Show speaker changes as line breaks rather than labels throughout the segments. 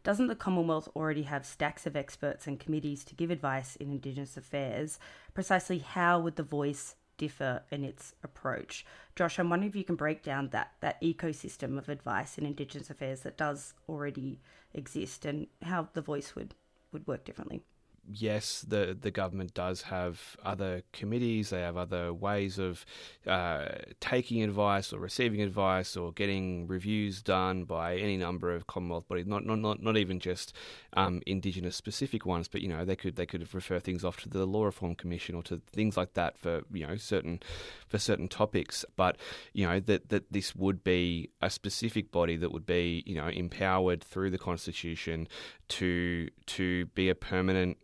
doesn't the Commonwealth already have stacks of experts and committees to give advice in Indigenous affairs? Precisely how would the voice differ in its approach? Josh, I'm wondering if you can break down that ecosystem of advice in Indigenous affairs that does already exist and how the voice would work differently.
Yes, the government does have other committees. They have other ways of taking advice or receiving advice or getting reviews done by any number of Commonwealth bodies. Not even just Indigenous specific ones, but they could refer things off to the Law Reform Commission or to things like that for certain topics. But that this would be a specific body that would be empowered through the Constitution to be a permanent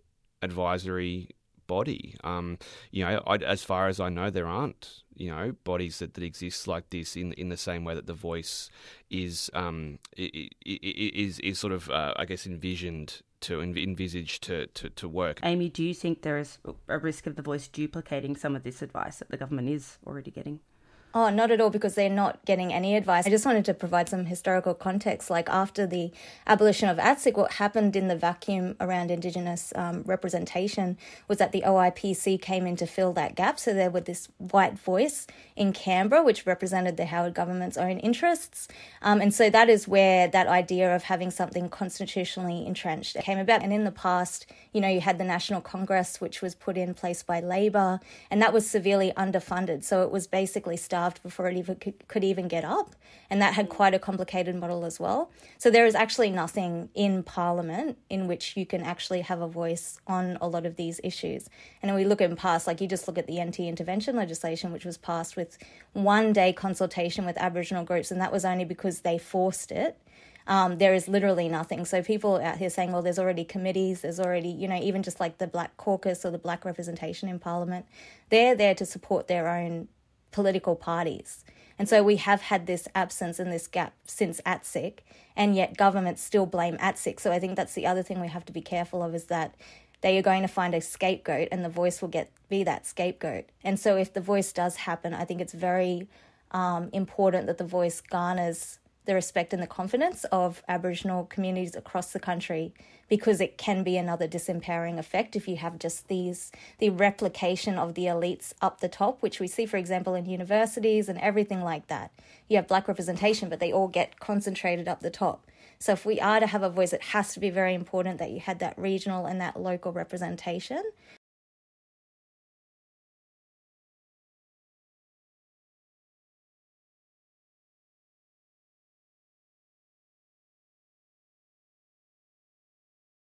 advisory body. As far as I know, there aren't bodies that exist like this in the same way that the voice is sort of I guess envisaged to work.
Amy, do you think there is a risk of the voice duplicating some of this advice that the government is already getting?
Oh, not at all, because they're not getting any advice. I just wanted to provide some historical context. Like after the abolition of ATSIC, what happened in the vacuum around Indigenous representation was that the OIPC came in to fill that gap. So there was this white voice in Canberra, which represented the Howard government's own interests. And so that is where that idea of having something constitutionally entrenched came about. And in the past, you had the National Congress, which was put in place by Labor, and that was severely underfunded. So it was basically starved before it even could even get up, and that had quite a complicated model as well. So there is actually nothing in Parliament in which you can actually have a voice on a lot of these issues. And when we look in past, like you just look at the anti-intervention legislation, which was passed with 1 day consultation with Aboriginal groups, and that was only because they forced it. There is literally nothing. So people out here saying, well, there's already committees, there's already, even just like the Black Caucus or the Black representation in Parliament, they're there to support their own political parties. And so we have had this absence and this gap since ATSIC, and yet governments still blame ATSIC. So I think that's the other thing we have to be careful of, is that they are going to find a scapegoat and the voice will be that scapegoat. And so if the voice does happen, I think it's very important that the voice garners the respect and the confidence of Aboriginal communities across the country, because it can be another disempowering effect if you have just the replication of the elites up the top, which we see, for example, in universities and everything like that. You have Black representation, but they all get concentrated up the top. So if we are to have a voice, it has to be very important that you had that regional and that local representation,